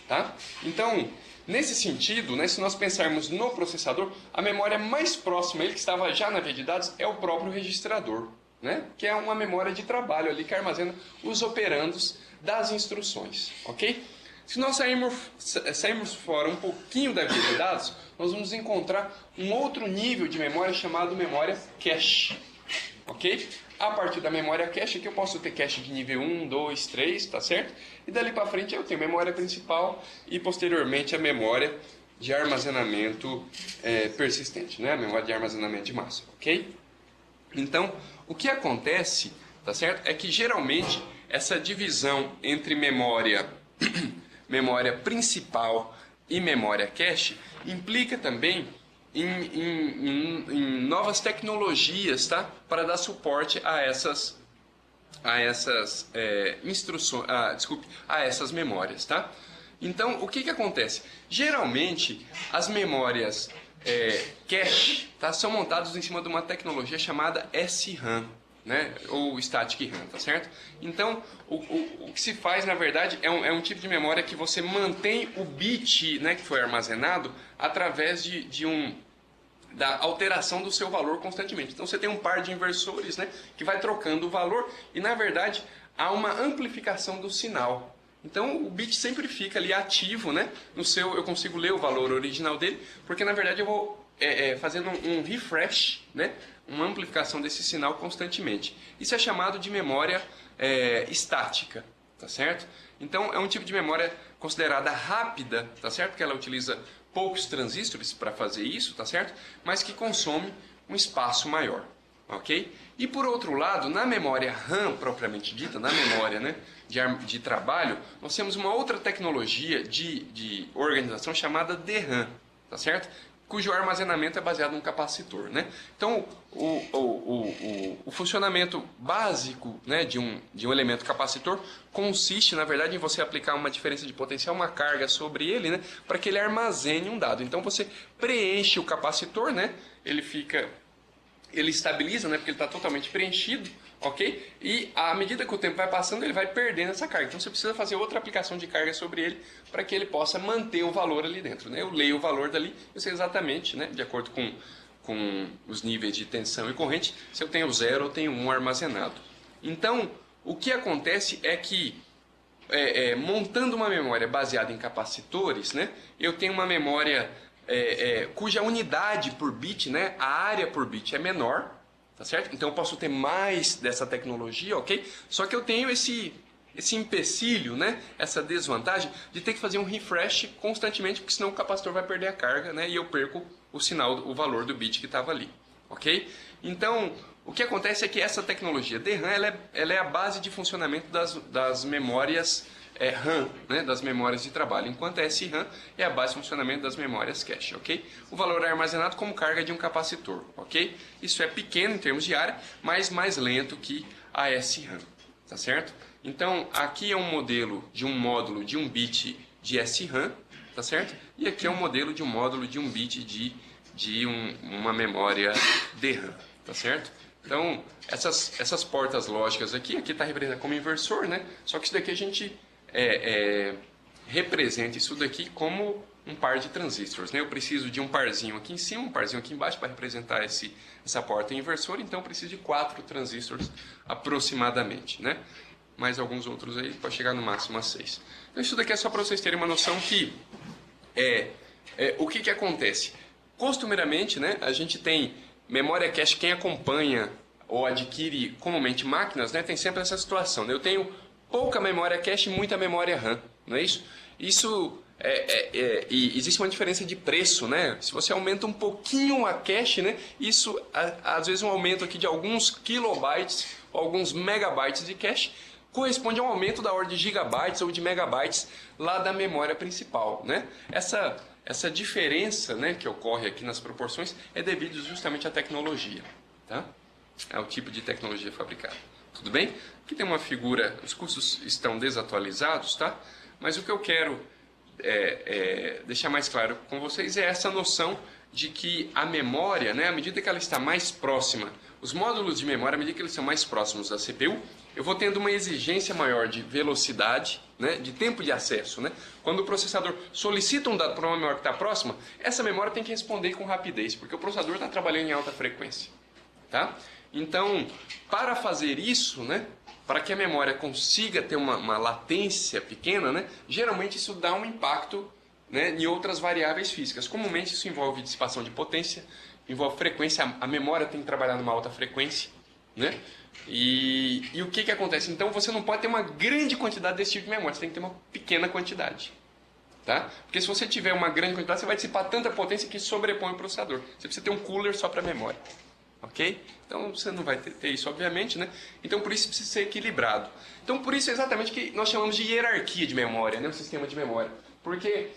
tá? Então, nesse sentido, né, se nós pensarmos no processador, a memória mais próxima, ele que estava já na via de dados, é o próprio registrador, né? Que é uma memória de trabalho ali que armazena os operandos das instruções, ok? Se nós sairmos fora um pouquinho da via de dados, nós vamos encontrar um outro nível de memória chamado memória cache, ok? A partir da memória cache, aqui eu posso ter cache de nível 1, 2, 3, tá certo? E dali para frente eu tenho memória principal e posteriormente a memória de armazenamento persistente, né? A memória de armazenamento de massa, ok? Então, o que acontece, tá certo? É que geralmente essa divisão entre memória principal e memória cache implica também em novas tecnologias, tá? Para dar suporte a essas instruções, a essas memórias, tá? Então, o que acontece? Geralmente, as memórias cache, tá, são montadas em cima de uma tecnologia chamada SRAM, né, ou Static RAM, tá certo? Então, o que se faz, na verdade, é um tipo de memória que você mantém o bit, né, que foi armazenado através da alteração do seu valor constantemente. Então, você tem um par de inversores, né, que vai trocando o valor e, na verdade, há uma amplificação do sinal. Então, o bit sempre fica ali ativo, né, eu consigo ler o valor original dele, porque, na verdade, eu vou fazendo um refresh, né, uma amplificação desse sinal constantemente. Isso é chamado de memória estática, tá certo? Então, é um tipo de memória considerada rápida, tá certo? Porque ela utiliza poucos transistores para fazer isso, tá certo? Mas que consome um espaço maior, ok? E por outro lado, na memória RAM propriamente dita, na memória, né, de trabalho, nós temos uma outra tecnologia de organização chamada DRAM, tá certo? Cujo armazenamento é baseado num capacitor, né? Então, o funcionamento básico, né, de um elemento capacitor consiste, na verdade, em você aplicar uma diferença de potencial, uma carga sobre ele, né, para que ele armazene um dado. Então, você preenche o capacitor, né, ele estabiliza, né, porque ele está totalmente preenchido, ok? E à medida que o tempo vai passando, ele vai perdendo essa carga. Então você precisa fazer outra aplicação de carga sobre ele para que ele possa manter o valor ali dentro, né? Eu leio o valor dali, eu sei exatamente, né, de acordo com os níveis de tensão e corrente, se eu tenho 0 ou tenho 1 armazenado. Então, o que acontece é que montando uma memória baseada em capacitores, né, eu tenho uma memória cuja unidade por bit, né, a área por bit é menor, tá certo? Então eu posso ter mais dessa tecnologia, ok? Só que eu tenho esse empecilho, né, essa desvantagem de ter que fazer um refresh constantemente, porque senão o capacitor vai perder a carga, né, e eu perco o sinal, o valor do bit que estava ali, ok? Então, o que acontece é que essa tecnologia DRAM, ela é a base de funcionamento das memórias RAM, né, das memórias de trabalho, enquanto a SRAM é a base de funcionamento das memórias cache, ok? O valor é armazenado como carga de um capacitor, ok? Isso é pequeno em termos de área, mas mais lento que a SRAM, tá certo? Então, aqui é um modelo de um módulo de 1 bit de SRAM, tá certo? E aqui é um modelo de um módulo de 1 bit de uma memória DRAM, tá certo? Então, essas portas lógicas aqui está representada como inversor, né? Só que isso daqui a gente representa isso daqui como um par de transistores, né? Eu preciso de um parzinho aqui em cima, um parzinho aqui embaixo para representar essa porta inversora, então eu preciso de 4 transistores aproximadamente, né? Mais alguns outros aí para chegar no máximo a 6. Então isso daqui é só para vocês terem uma noção que o que acontece? Costumeiramente, né, a gente tem memória cache, quem acompanha ou adquire comumente máquinas, né, tem sempre essa situação, né? Eu tenho pouca memória cache e muita memória RAM, não é isso? Isso e existe uma diferença de preço, né? Se você aumenta um pouquinho a cache, né, isso às vezes um aumento aqui de alguns kilobytes ou alguns megabytes de cache corresponde a um aumento da ordem de gigabytes ou de megabytes lá da memória principal, né? Essa diferença, né, que ocorre aqui nas proporções é devido justamente à tecnologia, tá? É o tipo de tecnologia fabricada. Tudo bem? Aqui tem uma figura, os cursos estão desatualizados, tá? Mas o que eu quero deixar mais claro com vocês é essa noção de que a memória, né, à medida que ela está mais próxima os módulos de memória, à medida que eles são mais próximos da CPU, eu vou tendo uma exigência maior de velocidade, né, de tempo de acesso. Né? Quando o processador solicita um dado para uma memória que está próxima, essa memória tem que responder com rapidez, porque o processador está trabalhando em alta frequência. Tá? Então, para fazer isso, né, para que a memória consiga ter uma latência pequena, né, geralmente isso dá um impacto, né, em outras variáveis físicas. Comumente isso envolve dissipação de potência, envolve frequência, a memória tem que trabalhar numa alta frequência. Né? E o que acontece? Então você não pode ter uma grande quantidade desse tipo de memória, você tem que ter uma pequena quantidade. Tá? Porque se você tiver uma grande quantidade, você vai dissipar tanta potência que sobrepõe o processador. Você precisa ter um cooler só para memória. Ok? Então você não vai ter isso, obviamente, né? Então por isso precisa ser equilibrado. Então por isso é exatamente que nós chamamos de hierarquia de memória, né? Um sistema de memória. Porque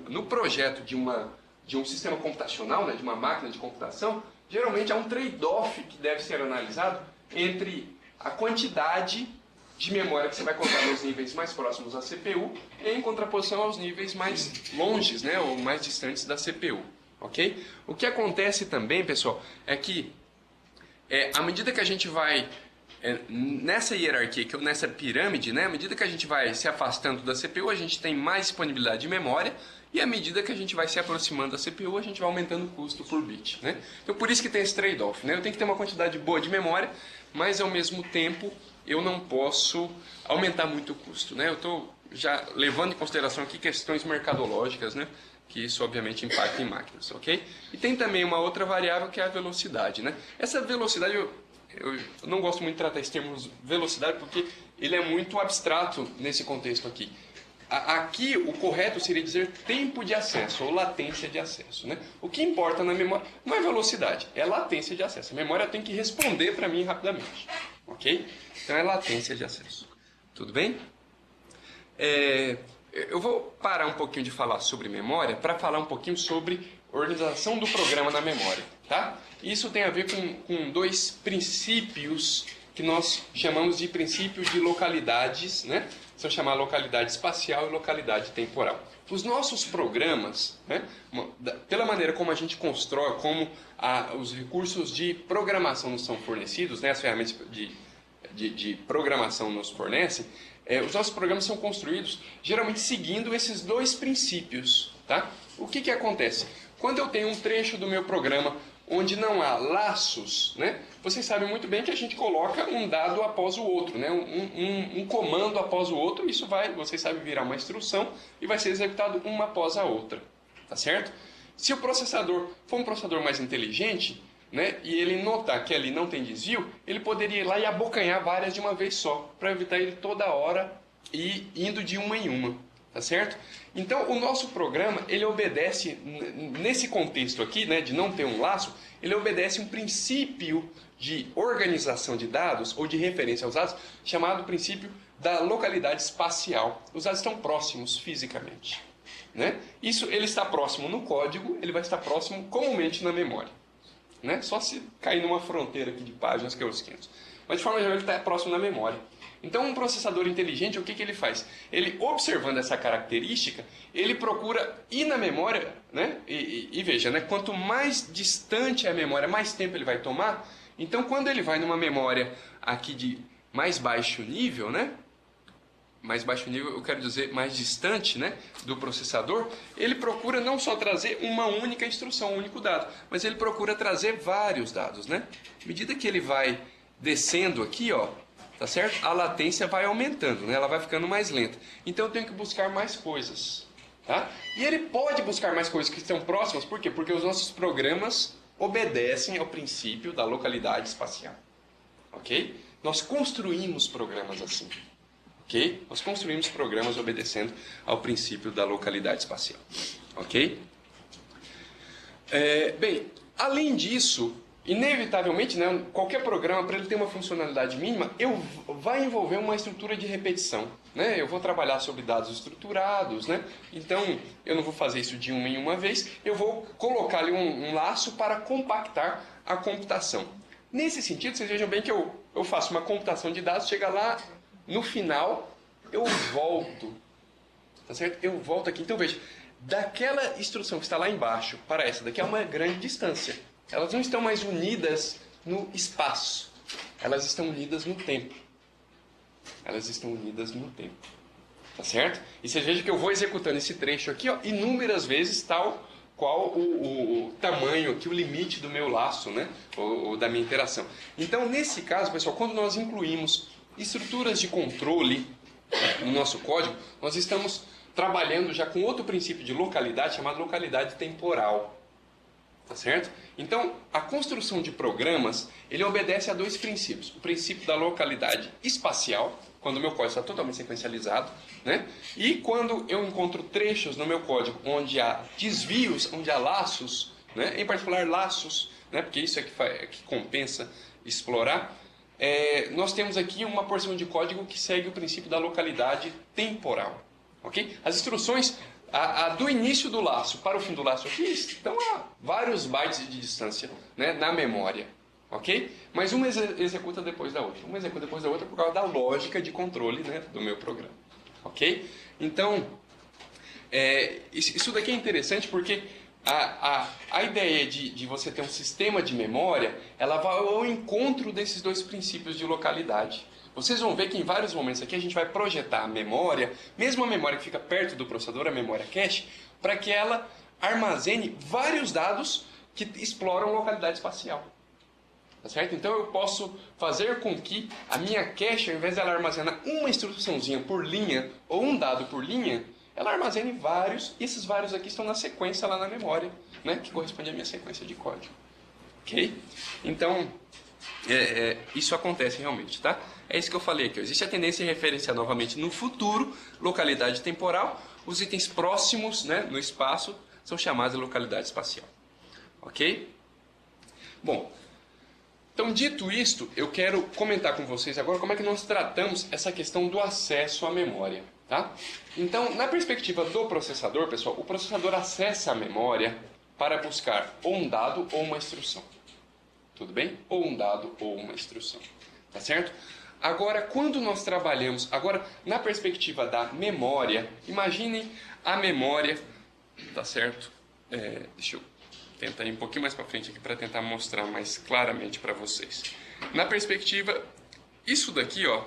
no projeto de um sistema computacional, né? De uma máquina de computação, geralmente há um trade-off que deve ser analisado entre a quantidade de memória que você vai colocar nos níveis mais próximos à CPU em contraposição aos níveis mais longes, né? Ou mais distantes da CPU. Ok? O que acontece também, pessoal, é que à medida que a gente vai nessa hierarquia, nessa pirâmide, né, à medida que a gente vai se afastando da CPU, a gente tem mais disponibilidade de memória, e à medida que a gente vai se aproximando da CPU, a gente vai aumentando o custo por bit. Né? Então por isso que tem esse trade-off. Né? Eu tenho que ter uma quantidade boa de memória, mas ao mesmo tempo eu não posso aumentar muito o custo. Né? Eu estou já levando em consideração aqui questões mercadológicas, né? Que isso obviamente impacta em máquinas, ok? E tem também uma outra variável que é a velocidade, né? Essa velocidade, eu não gosto muito de tratar esse termo velocidade porque ele é muito abstrato nesse contexto aqui. Aqui o correto seria dizer tempo de acesso ou latência de acesso, né? O que importa na memória não é velocidade, é latência de acesso. A memória tem que responder para mim rapidamente, ok? Então é latência de acesso. Tudo bem? Eu vou parar um pouquinho de falar sobre memória para falar um pouquinho sobre organização do programa na memória, tá? Isso tem a ver com dois princípios que nós chamamos de princípios de localidades, né? São chamados localidade espacial e localidade temporal. Os nossos programas, né? Pela maneira como a gente constrói, como os recursos de programação nos são fornecidos, né? As ferramentas de programação nos fornecem, os nossos programas são construídos geralmente seguindo esses dois princípios. Tá? O que acontece? Quando eu tenho um trecho do meu programa onde não há laços, né, vocês sabem muito bem que a gente coloca um dado após o outro, né, um comando após o outro, isso vai, vocês sabem, virar uma instrução e vai ser executado uma após a outra. Tá certo? Se o processador for um processador mais inteligente, né, e ele notar que ali não tem desvio, ele poderia ir lá e abocanhar várias de uma vez só, para evitar ele toda hora ir indo de uma em uma, tá certo? Então o nosso programa, ele obedece, nesse contexto aqui, né, de não ter um laço, ele obedece um princípio de organização de dados, ou de referência aos dados, chamado princípio da localidade espacial. Os dados estão próximos fisicamente. Né? Isso, ele está próximo no código, ele vai estar próximo comumente na memória. Né? Só se cair numa fronteira aqui de páginas, que é os 500. Mas de forma geral ele está próximo da memória. Então um processador inteligente, o que ele faz? Ele, observando essa característica, ele procura ir na memória, né? E veja, né? Quanto mais distante é a memória, mais tempo ele vai tomar. Então quando ele vai numa memória aqui de mais baixo nível, né? Mais baixo nível, eu quero dizer mais distante, né, do processador, ele procura não só trazer uma única instrução, um único dado, mas ele procura trazer vários dados, né? À medida que ele vai descendo aqui, ó, tá certo? A latência vai aumentando, né? Ela vai ficando mais lenta. Então eu tenho que buscar mais coisas, tá? E ele pode buscar mais coisas que estão próximas, por quê? Porque os nossos programas obedecem ao princípio da localidade espacial, ok? Nós construímos programas assim. Ok? Nós construímos programas obedecendo ao princípio da localidade espacial. Ok? Bem, além disso, inevitavelmente, né, qualquer programa, para ele ter uma funcionalidade mínima, vai envolver uma estrutura de repetição. Né? Eu vou trabalhar sobre dados estruturados, né? Então eu não vou fazer isso de uma em uma vez, eu vou colocar ali um laço para compactar a computação. Nesse sentido, vocês vejam bem que eu faço uma computação de dados, chega lá, no final, eu volto, tá certo? Eu volto aqui. Então, veja, daquela instrução que está lá embaixo para essa daqui é uma grande distância. Elas não estão mais unidas no espaço. Elas estão unidas no tempo. Elas estão unidas no tempo. Tá certo? E você veja que eu vou executando esse trecho aqui, ó, inúmeras vezes, tal qual o tamanho aqui, o limite do meu laço, né? Ou da minha interação. Então, nesse caso, pessoal, quando nós incluímos estruturas de controle no nosso código, nós estamos trabalhando já com outro princípio de localidade, chamado localidade temporal. Tá certo? Então, a construção de programas, ele obedece a dois princípios. O princípio da localidade espacial, quando o meu código está totalmente sequencializado, né? E quando eu encontro trechos no meu código onde há desvios, onde há laços, né? Em particular laços, né? Porque isso é que compensa explorar, nós temos aqui uma porção de código que segue o princípio da localidade temporal. Okay? As instruções do início do laço para o fim do laço aqui estão a vários bytes de distância, né? Na memória. Ok? Mas uma executa depois da outra. Uma executa depois da outra por causa da lógica de controle, né, do meu programa. Ok? Então, isso daqui é interessante porque a ideia de você ter um sistema de memória, ela vai ao encontro desses dois princípios de localidade. Vocês vão ver que em vários momentos aqui a gente vai projetar a memória, mesmo a memória que fica perto do processador, a memória cache, para que ela armazene vários dados que exploram localidade espacial. Tá certo? Então eu posso fazer com que a minha cache, ao invés de ela armazenar uma instruçãozinha por linha, ou um dado por linha, ela armazene vários, e esses vários aqui estão na sequência lá na memória, né, que corresponde à minha sequência de código. Ok? Então, isso acontece realmente, tá? É isso que eu falei aqui. Existe a tendência de referenciar novamente no futuro, localidade temporal. Os itens próximos, né, no espaço são chamados de localidade espacial. Ok? Bom, então, dito isto, eu quero comentar com vocês agora como é que nós tratamos essa questão do acesso à memória. Tá? Então, na perspectiva do processador, pessoal, o processador acessa a memória para buscar ou um dado ou uma instrução. Tudo bem? Ou um dado ou uma instrução. Tá certo? Agora, quando nós trabalhamos, agora na perspectiva da memória, imaginem a memória, tá certo? Deixa eu tentar ir um pouquinho mais para frente aqui para tentar mostrar mais claramente para vocês. Na perspectiva, isso daqui, ó,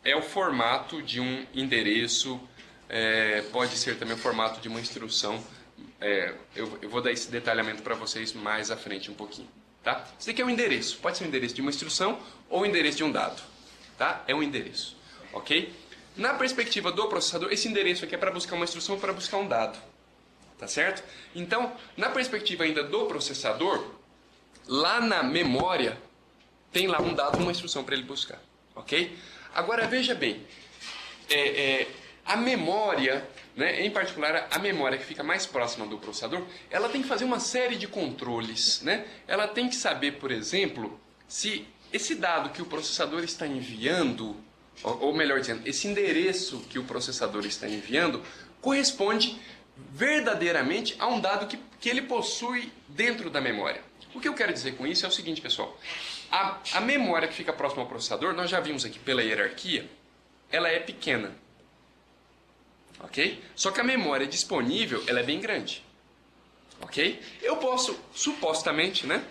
é o formato de um endereço, pode ser também o formato de uma instrução. Eu vou dar esse detalhamento para vocês mais à frente um pouquinho. Tá? Isso daqui é um endereço, pode ser um endereço de uma instrução ou um endereço de um dado. Tá? É um endereço. Ok? Na perspectiva do processador, esse endereço aqui é para buscar uma instrução ou para buscar um dado. Tá certo? Então, na perspectiva ainda do processador, lá na memória, tem lá um dado, uma instrução para ele buscar. Ok? Agora, veja bem, a memória, né, em particular a memória que fica mais próxima do processador, ela tem que fazer uma série de controles. Né? Ela tem que saber, por exemplo, se esse dado que o processador está enviando, ou melhor dizendo, esse endereço que o processador está enviando, corresponde verdadeiramente a um dado que ele possui dentro da memória. O que eu quero dizer com isso é o seguinte, pessoal. A memória que fica próxima ao processador, nós já vimos aqui pela hierarquia, ela é pequena. Ok? Só que a memória disponível, ela é bem grande. Ok? Eu posso, supostamente, né?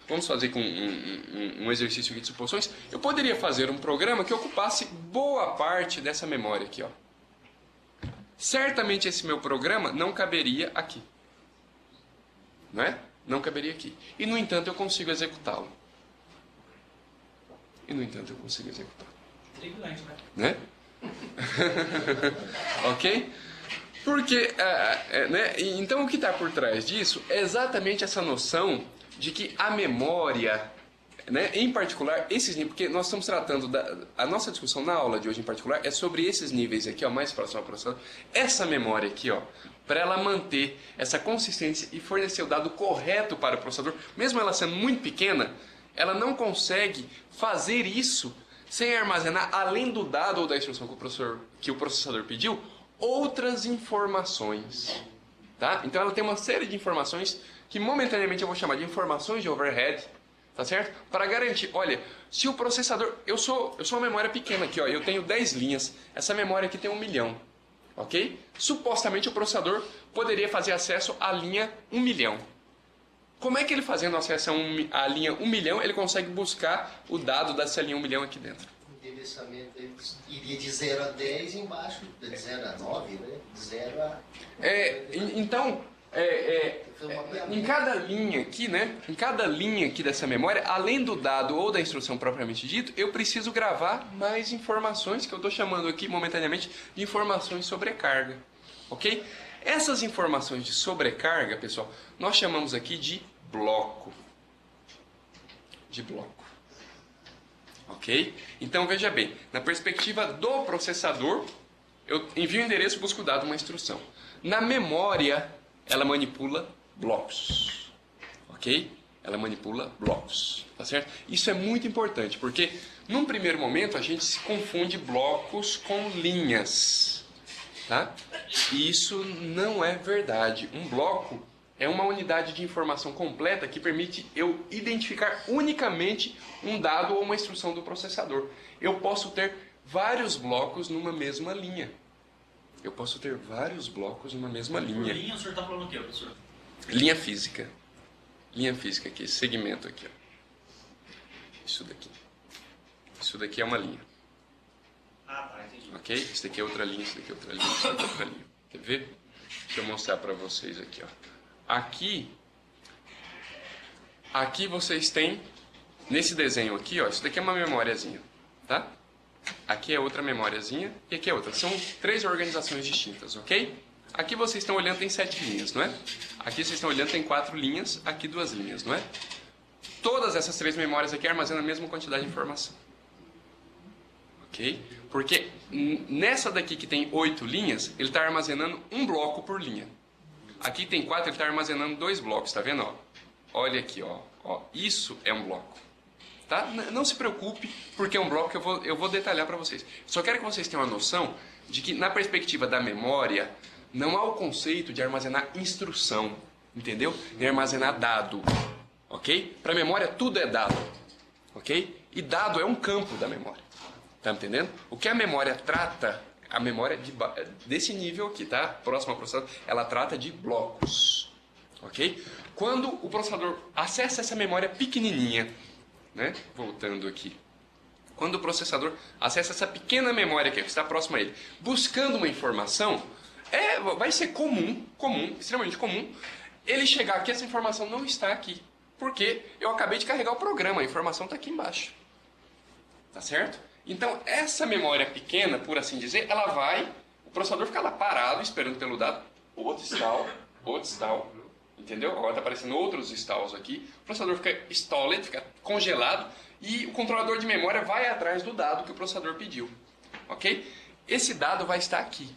Vamos fazer com um exercício aqui de suposições. Eu poderia fazer um programa que ocupasse boa parte dessa memória aqui, ó. Certamente esse meu programa não caberia aqui. Não é? Não caberia aqui. E, no entanto, eu consigo executá-lo. Tripulante, né? Ok? Porque, né? Então, o que está por trás disso é exatamente essa noção de que a memória, né, em particular, esses níveis, porque nós estamos tratando, a nossa discussão na aula de hoje em particular é sobre esses níveis aqui, ó, mais próximo ao processador, essa memória aqui, ó, para ela manter essa consistência e fornecer o dado correto para o processador, mesmo ela sendo muito pequena, ela não consegue fazer isso sem armazenar, além do dado ou da instrução que o processador pediu, outras informações. Tá? Então ela tem uma série de informações que momentaneamente eu vou chamar de informações de overhead, tá certo? Para garantir, olha, se o processador... Eu sou uma memória pequena aqui, ó, eu tenho 10 linhas, essa memória aqui tem 1 milhão, ok? Supostamente o processador poderia fazer acesso à linha 1 milhão. Como é que ele fazendo acesso à linha 1 milhão, ele consegue buscar o dado dessa linha 1 milhão aqui dentro? O endereçamento iria de 0 a 10 embaixo, de 0 a 9, né? De 0 a... Então, em cada linha aqui, né? Em cada linha aqui dessa memória, além do dado ou da instrução propriamente dito, eu preciso gravar mais informações, que eu estou chamando aqui momentaneamente de informações sobrecarga. Ok? Essas informações de sobrecarga, pessoal, nós chamamos aqui de bloco. De bloco. Ok? Então veja bem, na perspectiva do processador, eu envio o endereço e busco o dado, uma instrução. Na memória, ela manipula blocos. Ok? Ela manipula blocos. Tá certo? Isso é muito importante, porque num primeiro momento a gente se confunde blocos com linhas. Tá? E isso não é verdade. Um bloco é uma unidade de informação completa que permite eu identificar unicamente um dado ou uma instrução do processador. Eu posso ter vários blocos numa mesma linha. Eu posso ter vários blocos numa mesma linha. Por linha, o senhor está falando o quê, professor? Linha física. Linha física aqui, esse segmento aqui. Ó. Isso daqui. Isso daqui é uma linha. Ah, tá, entendi. Ok? Isso daqui é outra linha, isso daqui é outra linha, isso daqui é outra linha. Quer ver? Deixa eu mostrar para vocês aqui, ó. Aqui vocês têm, nesse desenho aqui, ó, isso daqui é uma memóriazinha, tá? Aqui é outra memóriazinha e aqui é outra. São 3 organizações distintas, ok? Aqui vocês estão olhando tem 7 linhas, não é? Aqui vocês estão olhando tem 4 linhas, aqui 2 linhas, não é? Todas essas 3 memórias aqui armazenam a mesma quantidade de informação. Ok? Porque nessa daqui que tem 8 linhas, ele está armazenando um bloco por linha. Aqui tem 4, ele está armazenando 2 blocos, tá vendo? Ó? Olha aqui, ó. Isso é um bloco. Tá? Não se preocupe, porque é um bloco que eu vou detalhar para vocês. Só quero que vocês tenham uma noção de que na perspectiva da memória, não há o conceito de armazenar instrução, entendeu? De armazenar dado, ok? Para a memória tudo é dado, ok? E dado é um campo da memória, tá entendendo? O que a memória trata, a memória desse nível aqui, tá? Próximo ao processador, ela trata de blocos, ok? Quando o processador acessa essa memória pequenininha, né? Voltando aqui. Quando o processador acessa essa pequena memória aqui, que está próxima a ele, buscando uma informação, vai ser comum, extremamente comum, ele chegar aqui, essa informação não está aqui. Porque eu acabei de carregar o programa, a informação está aqui embaixo. Tá certo? Então, essa memória pequena, por assim dizer, o processador fica lá parado, esperando pelo dado, outro stall, entendeu? Agora está aparecendo outros stalls aqui, o processador fica stalled, fica congelado, e o controlador de memória vai atrás do dado que o processador pediu, ok? Esse dado vai estar aqui,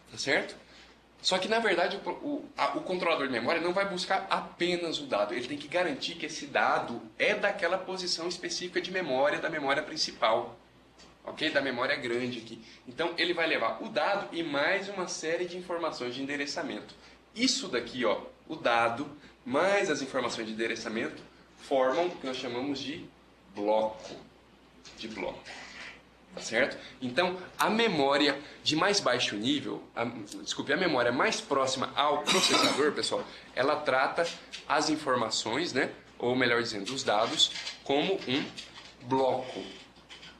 tá certo? Só que, na verdade, o controlador de memória não vai buscar apenas o dado, ele tem que garantir que esse dado é daquela posição específica de memória, da memória principal, ok? Da memória grande aqui. Então, ele vai levar o dado e mais uma série de informações de endereçamento. Isso daqui, ó, o dado mais as informações de endereçamento formam o que nós chamamos de bloco. Tá certo? Então, a memória de mais baixo nível, a memória mais próxima ao processador, pessoal, ela trata as informações, né, ou melhor dizendo, os dados, como um bloco.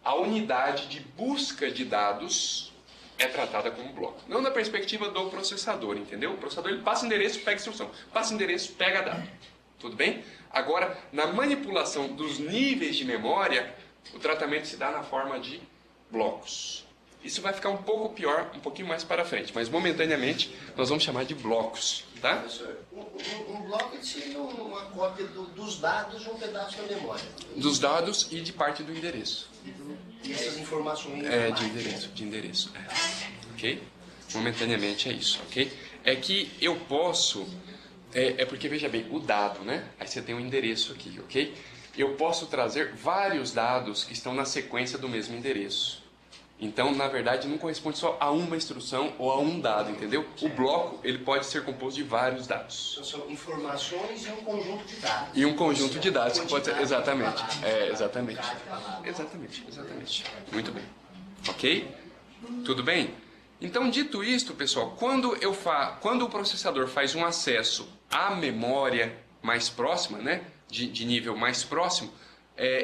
A unidade de busca de dados é tratada como bloco. Não na perspectiva do processador, entendeu? O processador ele passa endereço, pega instrução. Passa endereço, pega dado. Tudo bem? Agora, na manipulação dos níveis de memória, o tratamento se dá na forma de blocos. Isso vai ficar um pouco pior, um pouquinho mais para frente, mas momentaneamente nós vamos chamar de blocos, tá? Professor, um bloco seria uma cópia dos dados de um pedaço da memória. Dos dados e de parte do endereço. E essas informações... De endereço. Ok? Momentaneamente é isso, ok? É que eu posso... porque, veja bem, o dado, né? Aí você tem um endereço aqui, ok? Eu posso trazer vários dados que estão na sequência do mesmo endereço. Então, na verdade, não corresponde só a uma instrução ou a um dado, entendeu? O bloco, ele pode ser composto de vários dados. Então, são informações e um conjunto de dados. E um conjunto de dados que pode ser... Exatamente. Exatamente. Muito bem. Ok? Tudo bem? Então, dito isto, pessoal, quando o processador faz um acesso à memória, mais próxima, né, de nível mais próximo,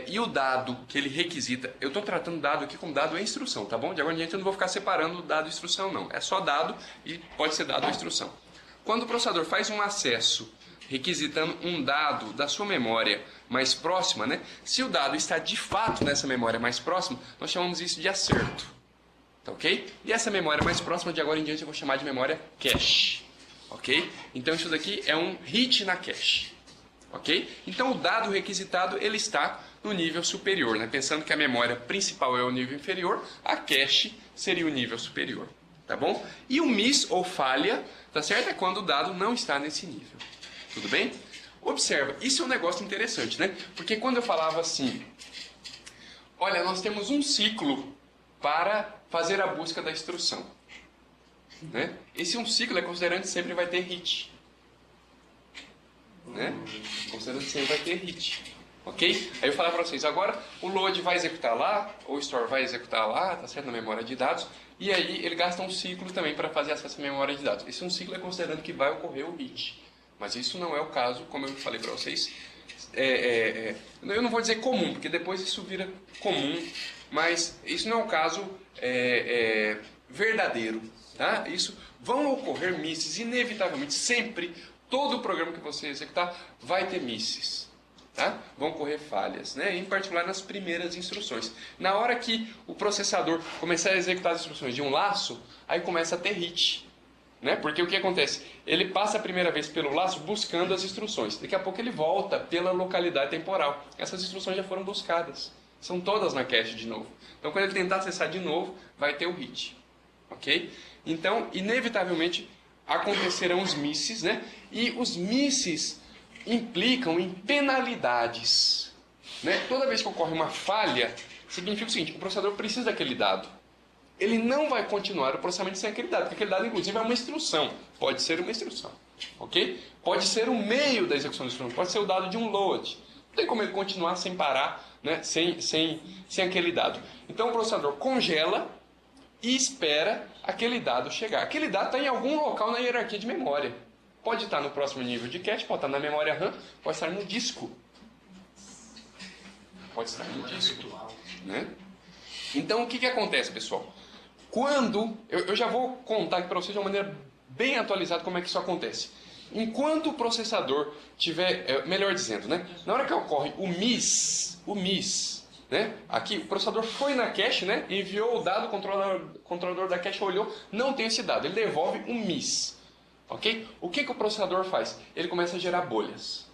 e o dado que ele requisita, eu estou tratando dado aqui como dado e instrução, tá bom? De agora em diante eu não vou ficar separando dado e instrução, não. É só dado e pode ser dado ou instrução. Quando o processador faz um acesso requisitando um dado da sua memória mais próxima, né, se o dado está de fato nessa memória mais próxima, nós chamamos isso de acerto. Tá ok? E essa memória mais próxima, de agora em diante, eu vou chamar de memória cache. Ok? Então isso daqui é um hit na cache. Ok? Então o dado requisitado ele está no nível superior, né? Pensando que a memória principal é o nível inferior, a cache seria o nível superior, tá bom? E o miss ou falha, tá certo? É quando o dado não está nesse nível. Tudo bem? Observa, isso é um negócio interessante, né? Porque quando eu falava assim, olha, nós temos um ciclo para fazer a busca da instrução, né? Esse um ciclo é considerando que sempre vai ter hit. Né? Considerando que sempre vai ter hit, ok? Aí eu falar para vocês, agora o load vai executar lá, ou o store vai executar lá, tá certo? Na memória de dados, e aí ele gasta um ciclo também para fazer acesso à memória de dados. Esse um ciclo é considerando que vai ocorrer o hit, mas isso não é o caso, como eu falei para vocês. Eu não vou dizer comum, porque depois isso vira comum, mas isso não é o caso verdadeiro, tá? Isso vão ocorrer misses, inevitavelmente, sempre. Todo o programa que você executar vai ter misses, tá? Vão ocorrer falhas, né? Em particular nas primeiras instruções. Na hora que o processador começar a executar as instruções de um laço, aí começa a ter hit, né? Porque o que acontece? Ele passa a primeira vez pelo laço buscando as instruções. Daqui a pouco ele volta pela localidade temporal. Essas instruções já foram buscadas. São todas na cache de novo. Então quando ele tentar acessar de novo, vai ter o hit, ok? Então, inevitavelmente, acontecerão os misses, né? E os misses implicam em penalidades, né? Toda vez que ocorre uma falha, significa o seguinte, o processador precisa daquele dado. Ele não vai continuar o processamento sem aquele dado, porque aquele dado, inclusive, é uma instrução. Pode ser uma instrução, ok? Pode ser o meio da execução da instrução, pode ser o dado de um load. Não tem como ele continuar sem parar, né? sem aquele dado. Então o processador congela e espera aquele dado chegar. Aquele dado está em algum local na hierarquia de memória. Pode estar no próximo nível de cache, pode estar na memória RAM, pode estar no disco. Pode estar no disco, né? Então, o que acontece, pessoal? Quando... Eu já vou contar aqui para vocês de uma maneira bem atualizada como é que isso acontece. Enquanto o processador tiver... melhor dizendo, né? Na hora que ocorre o miss, né? Aqui, o processador foi na cache, né? Enviou o dado, o controlador da cache olhou, não tem esse dado, ele devolve um miss. Ok? O que o processador faz? Ele começa a gerar bolhas.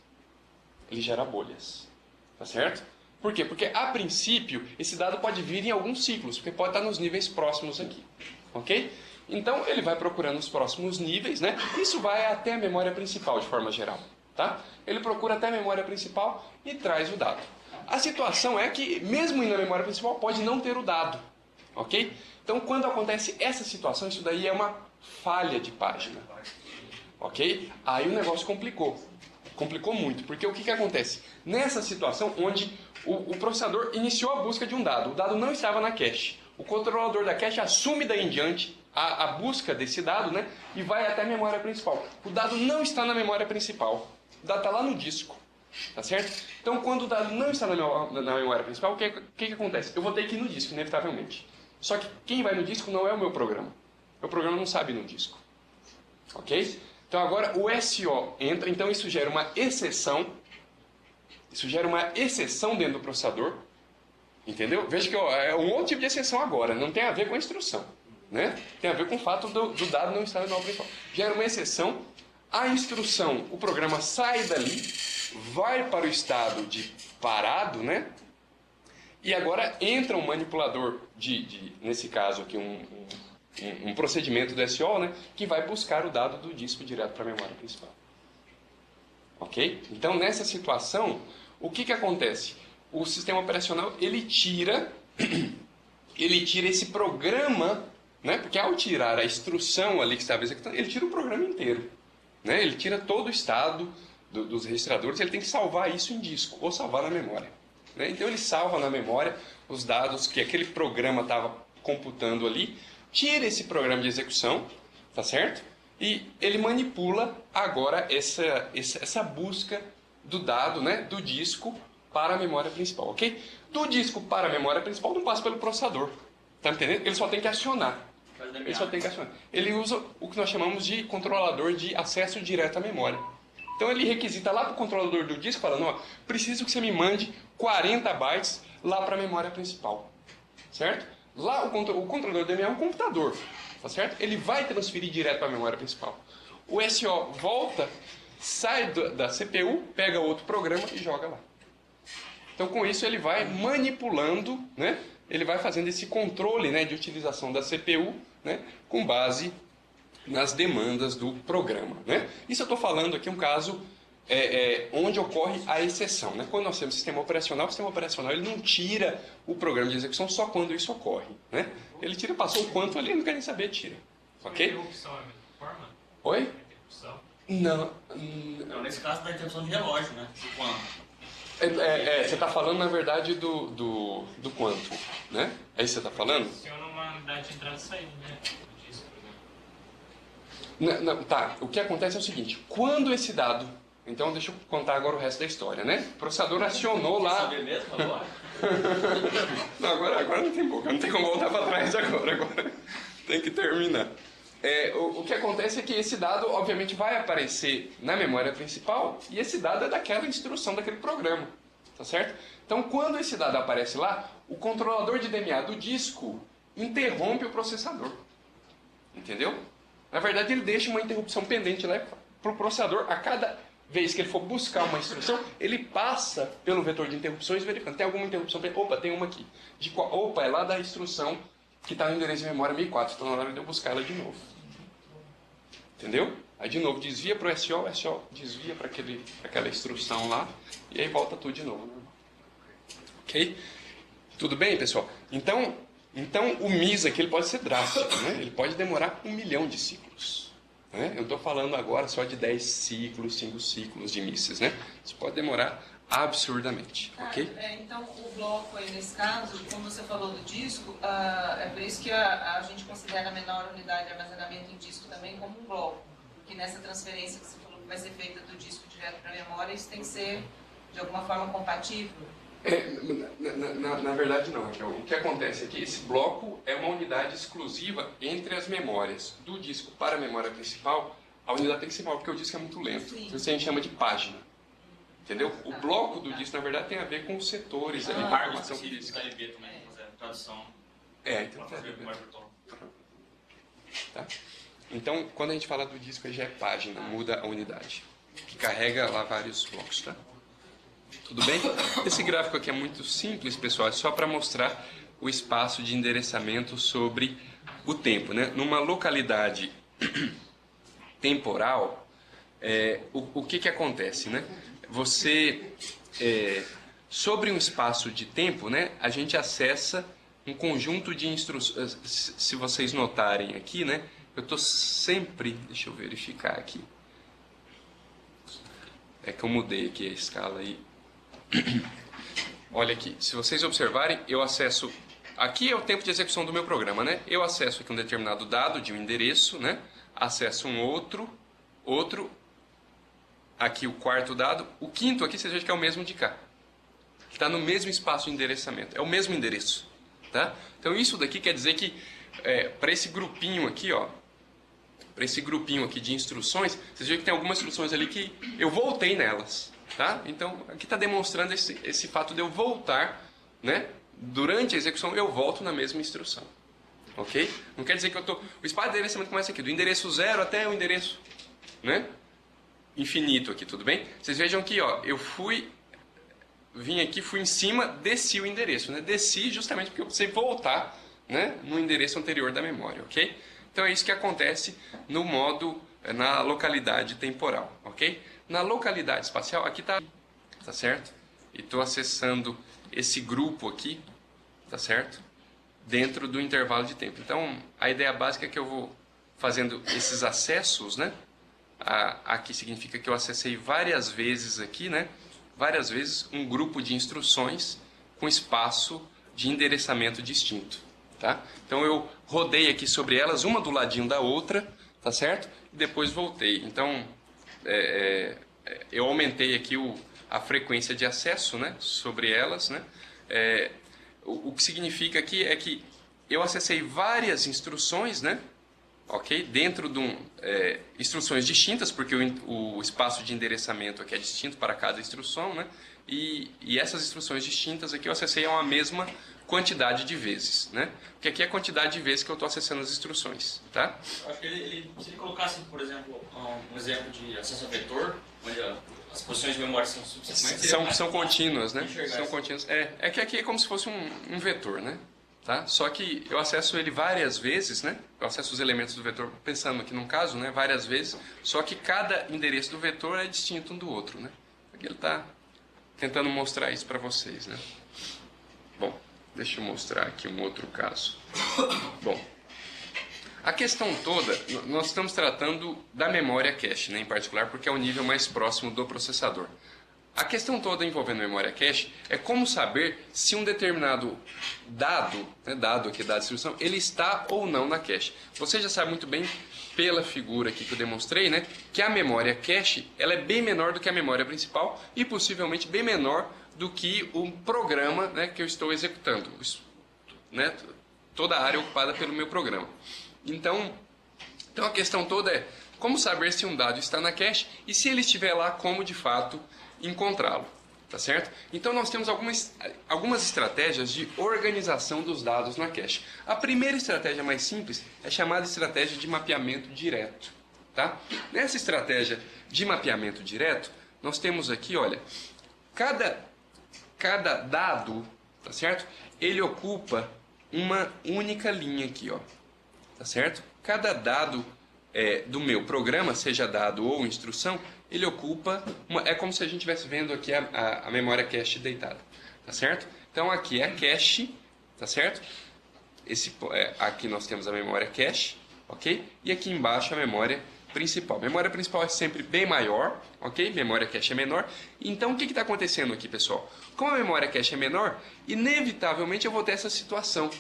Ele gera bolhas. Tá certo? Por quê? Porque, a princípio, esse dado pode vir em alguns ciclos, porque pode estar nos níveis próximos aqui. Ok? Então, ele vai procurando os próximos níveis, né? Isso vai até a memória principal, de forma geral. Tá? Ele procura até a memória principal e traz o dado. A situação é que, mesmo indo na memória principal, pode não ter o dado. Ok? Então, quando acontece essa situação, isso daí é uma falha de página. Ok? Aí o negócio complicou. Complicou muito. Porque o que acontece? Nessa situação onde o processador iniciou a busca de um dado, o dado não estava na cache. O controlador da cache assume daí em diante a busca desse dado, né? E vai até a memória principal. O dado não está na memória principal. O dado está lá no disco. Tá certo? Então, quando o dado não está na memória principal, o que acontece? Eu vou ter que ir no disco, inevitavelmente. Só que quem vai no disco não é o meu programa. O programa não sabe ir no disco. Ok? Então, agora o SO entra. Então, isso gera uma exceção. Isso gera uma exceção dentro do processador. Entendeu? Veja que é um outro tipo de exceção agora. Não tem a ver com a instrução. Né? Tem a ver com o fato do dado não estar na memória principal. Gera uma exceção. A instrução, o programa sai dali, vai para o estado de parado, né? E agora entra um manipulador nesse caso aqui, um procedimento do SO, né? Que vai buscar o dado do disco direto para a memória principal. Ok? Então, nessa situação, o que acontece? O sistema operacional, ele tira esse programa, né? Porque ao tirar a instrução ali que estava executando, ele tira o programa inteiro. Né? Ele tira todo o estado dos registradores, ele tem que salvar isso em disco, ou salvar na memória. Né? Então ele salva na memória os dados que aquele programa estava computando ali, tira esse programa de execução, tá certo? E ele manipula agora essa busca do dado, né, do disco para a memória principal, ok? Do disco para a memória principal não passa pelo processador, tá entendendo? Ele só tem que acionar. Ele só tem que acionar. Ele usa o que nós chamamos de controlador de acesso direto à memória. Então ele requisita lá para o controlador do disco, falando, ó, preciso que você me mande 40 bytes lá para a memória principal, certo? Lá o controlador do DMA é um computador, tá certo? Ele vai transferir direto para a memória principal. O SO volta, sai da CPU, pega outro programa e joga lá. Então com isso ele vai manipulando, né? Ele vai fazendo esse controle, né, de utilização da CPU, né, com base nas demandas do programa, né? Isso eu estou falando aqui um caso onde ocorre a exceção, né? Quando nós temos sistema operacional, o sistema operacional ele não tira o programa de execução só quando isso ocorre, né? Ele tira, passou o quanto ali, não quer nem saber, tira, ok? Interrupção é a mesma forma? Oi? Interrupção? Não. Não, nesse caso da interrupção de relógio, né? De quanto? Você está falando na verdade do quanto, né? É isso que você está falando? Funciona uma unidade de entrada e saída, né? Disso, por exemplo. Não, tá, o que acontece é o seguinte, quando esse dado, então deixa eu contar agora o resto da história, né? O processador acionou lá... Saber mesmo agora? Não, agora não tem boca, não tem como voltar para trás agora tem que terminar. O que acontece é que esse dado, obviamente, vai aparecer na memória principal e esse dado é daquela instrução daquele programa, tá certo? Então, quando esse dado aparece lá, o controlador de DMA do disco interrompe o processador, entendeu? Na verdade, ele deixa uma interrupção pendente lá para o processador. A cada vez que ele for buscar uma instrução, ele passa pelo vetor de interrupções verificando. Tem alguma interrupção? Opa, tem uma aqui. Opa, é lá da instrução que está no endereço de memória 1004. Então, na hora de eu buscar ela de novo. Entendeu? Aí, de novo, desvia para o SO desvia para aquela instrução lá, e aí volta tudo de novo. Ok? Tudo bem, pessoal? Então o MIS aqui ele pode ser drástico, né? Ele pode demorar 1 milhão de ciclos. Né? Eu estou falando agora só de 10 ciclos, 5 ciclos de MISes, né? Isso pode demorar absurdamente, ok? Então, o bloco aí, nesse caso, como você falou do disco, é por isso que a gente considera a menor unidade de armazenamento em disco também como um bloco. Porque nessa transferência que você falou que vai ser feita do disco direto para a memória, isso tem que ser, de alguma forma, compatível. Na verdade, não. O que acontece é que esse bloco é uma unidade exclusiva entre as memórias. Do disco para a memória principal, a unidade tem que ser maior, porque o disco é muito lento. Sim. Isso a gente chama de página. Entendeu? O bloco do disco, na verdade, tem a ver com os setores ali, de Cargos informação específicos física. da EB também, fazer a tradução. Então Para fazer o memória virtual. tá? Então, quando a gente fala do disco, aí já é página, muda a unidade. Que carrega lá vários blocos, tá? Tudo bem? Esse gráfico aqui é muito simples, pessoal, é só para mostrar o espaço de endereçamento sobre o tempo, né? Numa localidade temporal, o que acontece, né? Você, sobre um espaço de tempo, né, a gente acessa um conjunto de instruções. Se vocês notarem aqui, né, eu estou sempre... Deixa eu verificar aqui. É que eu mudei aqui a escala aí. Olha aqui, se vocês observarem, eu acesso... Aqui é o tempo de execução do meu programa, né? Eu acesso aqui um determinado dado de um endereço, né? Acesso um outro... Aqui o quarto dado. O quinto aqui, vocês vejam que é o mesmo de cá. Está no mesmo espaço de endereçamento. É o mesmo endereço. Tá? Então isso daqui quer dizer que para esse grupinho aqui, ó, para esse grupinho aqui de instruções, vocês vejam que tem algumas instruções ali que eu voltei nelas. Tá? Então aqui está demonstrando esse fato de eu voltar, né? Durante a execução eu volto na mesma instrução. Ok? Não quer dizer que eu estou... O espaço de endereçamento começa aqui, do endereço 0 até o endereço, né, infinito aqui, tudo bem? Vocês vejam que, ó, eu vim aqui, fui em cima, desci o endereço, né? Desci justamente porque eu precisei voltar, né, no endereço anterior da memória, ok? Então é isso que acontece no modo, na localidade temporal, ok? Na localidade espacial, aqui tá certo? E estou acessando esse grupo aqui, tá certo? Dentro do intervalo de tempo. Então, a ideia básica é que eu vou fazendo esses acessos, né? Aqui significa que eu acessei várias vezes aqui, né? Várias vezes um grupo de instruções com espaço de endereçamento distinto, tá? Então eu rodei aqui sobre elas, uma do ladinho da outra, tá certo? E depois voltei. Então eu aumentei aqui a frequência de acesso, né, sobre elas, né? O que significa aqui é que eu acessei várias instruções, né? Ok? Dentro de instruções distintas, porque o espaço de endereçamento aqui é distinto para cada instrução, né? E essas instruções distintas aqui eu acessei a uma mesma quantidade de vezes, né? Porque aqui é a quantidade de vezes que eu estou acessando as instruções, tá? Eu acho que se ele colocasse, por exemplo, um exemplo de acesso a vetor, onde as posições de memória são subsequentes... São contínuas, né? Enxergar São isso. contínuas. É que aqui é como se fosse um vetor, né? Tá? Só que eu acesso ele várias vezes, né? Eu acesso os elementos do vetor, pensando aqui num caso, né? Várias vezes, só que cada endereço do vetor é distinto um do outro, né? Aqui ele está tentando mostrar isso para vocês, né? Bom, deixa eu mostrar aqui um outro caso. Bom, a questão toda, nós estamos tratando da memória cache, né? Em particular, porque é o nível mais próximo do processador. A questão toda envolvendo memória cache é como saber se um determinado dado, né, dado aqui da distribuição, ele está ou não na cache. Você já sabe muito bem, pela figura aqui que eu demonstrei, né, que a memória cache ela é bem menor do que a memória principal e possivelmente bem menor do que o programa, né, que eu estou executando. Né, toda a área ocupada pelo meu programa. Então a questão toda é como saber se um dado está na cache e se ele estiver lá, como de fato encontrá-lo, tá certo? Então nós temos algumas estratégias de organização dos dados na cache. A primeira estratégia mais simples é chamada estratégia de mapeamento direto, tá? Nessa estratégia de mapeamento direto, nós temos aqui, olha, cada dado, tá certo? Ele ocupa uma única linha aqui, ó, tá certo? Cada dado do meu programa, seja dado ou instrução, ele ocupa, é como se a gente estivesse vendo aqui a memória cache deitada, tá certo? Então aqui é a cache, tá certo? Aqui nós temos a memória cache, ok? E aqui embaixo a memória principal. A memória principal é sempre bem maior, ok? Memória cache é menor. Então o que está acontecendo aqui, pessoal? Como a memória cache é menor, inevitavelmente eu vou ter essa situação.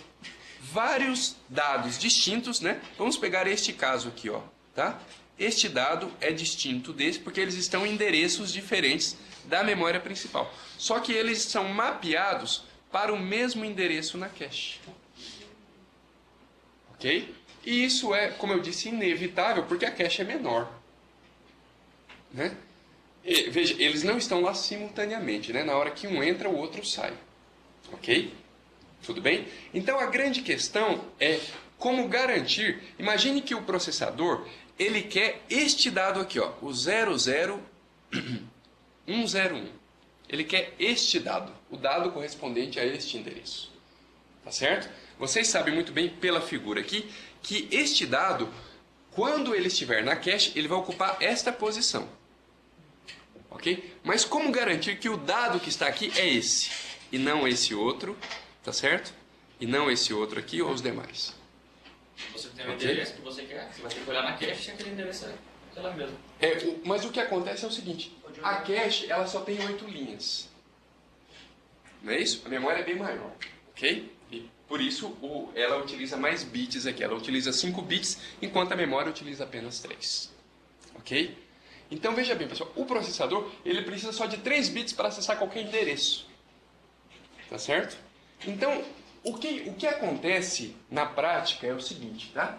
Vários dados distintos, né? Vamos pegar este caso aqui, ó, tá? Este dado é distinto desse porque eles estão em endereços diferentes da memória principal. Só que eles são mapeados para o mesmo endereço na cache. Ok? E isso é, como eu disse, inevitável porque a cache é menor. Né? E, veja, eles não estão lá simultaneamente, né? Na hora que um entra, o outro sai. Ok? Tudo bem? Então a grande questão é como garantir. Imagine que o processador ele quer este dado aqui, ó, o 00101. Ele quer este dado, o dado correspondente a este endereço. Tá certo? Vocês sabem muito bem pela figura aqui que este dado, quando ele estiver na cache, ele vai ocupar esta posição. Ok? Mas como garantir que o dado que está aqui é esse e não esse outro? Tá certo? E não esse outro aqui ou os demais. Você tem o endereço que você quer, você vai ter que olhar na cache e aquele endereço é aquela mesmo. Mas o que acontece é o seguinte, a cache ela só tem 8 linhas. Não é isso? A memória é bem maior, ok? E por isso ela utiliza mais bits aqui, ela utiliza 5 bits, enquanto a memória utiliza apenas 3. Ok? Então veja bem, pessoal, o processador ele precisa só de 3 bits para acessar qualquer endereço. Tá certo? Então, o que acontece na prática é o seguinte, tá?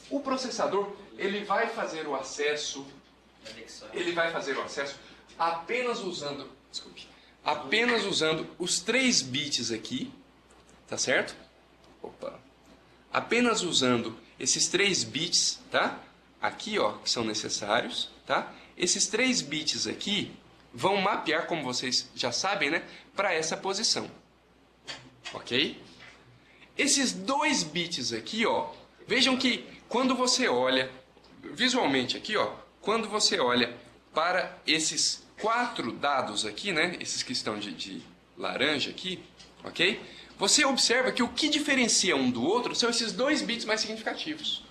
O processador, ele vai fazer o acesso apenas usando os 3 bits aqui, tá certo? Apenas usando esses 3 bits, tá? Aqui, ó, que são necessários, tá? Esses 3 bits aqui vão mapear, como vocês já sabem, né, para essa posição. Ok? Esses 2 bits aqui, ó, vejam que quando você olha visualmente aqui, ó, quando você olha para esses 4 dados aqui, né, esses que estão de laranja aqui, ok? Você observa que o que diferencia um do outro são esses 2 bits mais significativos,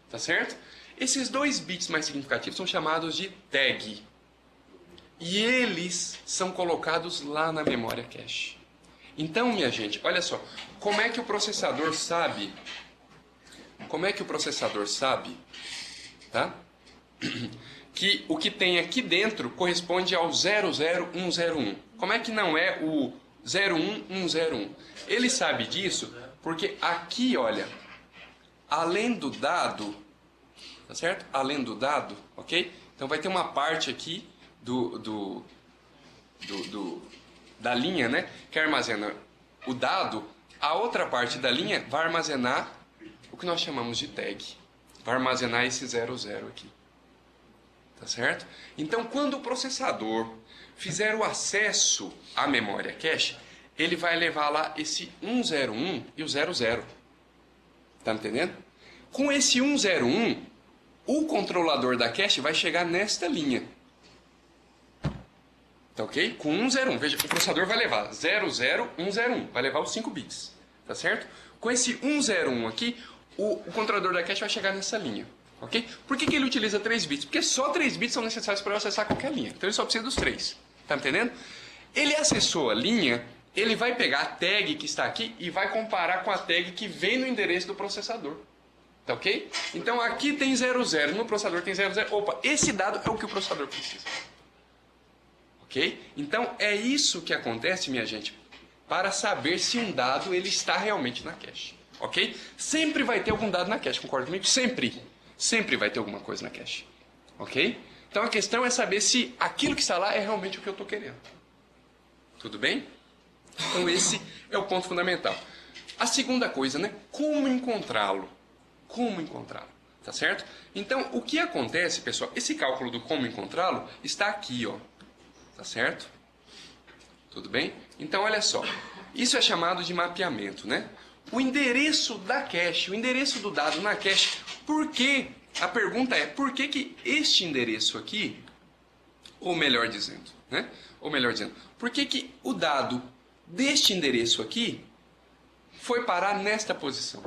tá certo? Esses 2 bits mais significativos são chamados de tag e eles são colocados lá na memória cache. Então, minha gente, olha só, como é que o processador sabe? Como é que o processador sabe, tá? que o que tem aqui dentro corresponde ao 00101. Como é que não é o 01101? Ele sabe disso porque aqui, olha, além do dado, tá certo? Além do dado, ok? Então vai ter uma parte aqui da linha, né, que armazena o dado. A outra parte da linha vai armazenar o que nós chamamos de tag. Vai armazenar esse 00 aqui. Tá certo? Então, quando o processador fizer o acesso à memória cache, ele vai levar lá esse 101 e o 00. Tá entendendo? Com esse 101, o controlador da cache vai chegar nesta linha. Tá ok? Com 101. Veja, o processador vai levar 00101. Vai levar os 5 bits. Tá certo? Com esse 101 aqui, o controlador da cache vai chegar nessa linha. Ok? Por que ele utiliza 3 bits? Porque só 3 bits são necessários para acessar qualquer linha. Então ele só precisa dos 3. Tá entendendo? Ele acessou a linha, ele vai pegar a tag que está aqui e vai comparar com a tag que vem no endereço do processador. Tá ok? Então aqui tem 00, no processador tem 00. Opa, esse dado é o que o processador precisa. Ok? Então é isso que acontece, minha gente, para saber se um dado ele está realmente na cache. Ok? Sempre vai ter algum dado na cache, concorda comigo? Sempre. Sempre vai ter alguma coisa na cache. Ok? Então a questão é saber se aquilo que está lá é realmente o que eu estou querendo. Tudo bem? Então esse é o ponto fundamental. A segunda coisa, né? Como encontrá-lo? Como encontrá-lo? Tá certo? Então o que acontece, pessoal? Esse cálculo do como encontrá-lo está aqui, ó. Tá certo? Tudo bem? Então olha só. Isso é chamado de mapeamento, né? O endereço da cache, o endereço do dado na cache. Por quê? A pergunta é, por que este endereço aqui, ou melhor dizendo, né? Ou melhor dizendo, por que o dado deste endereço aqui foi parar nesta posição?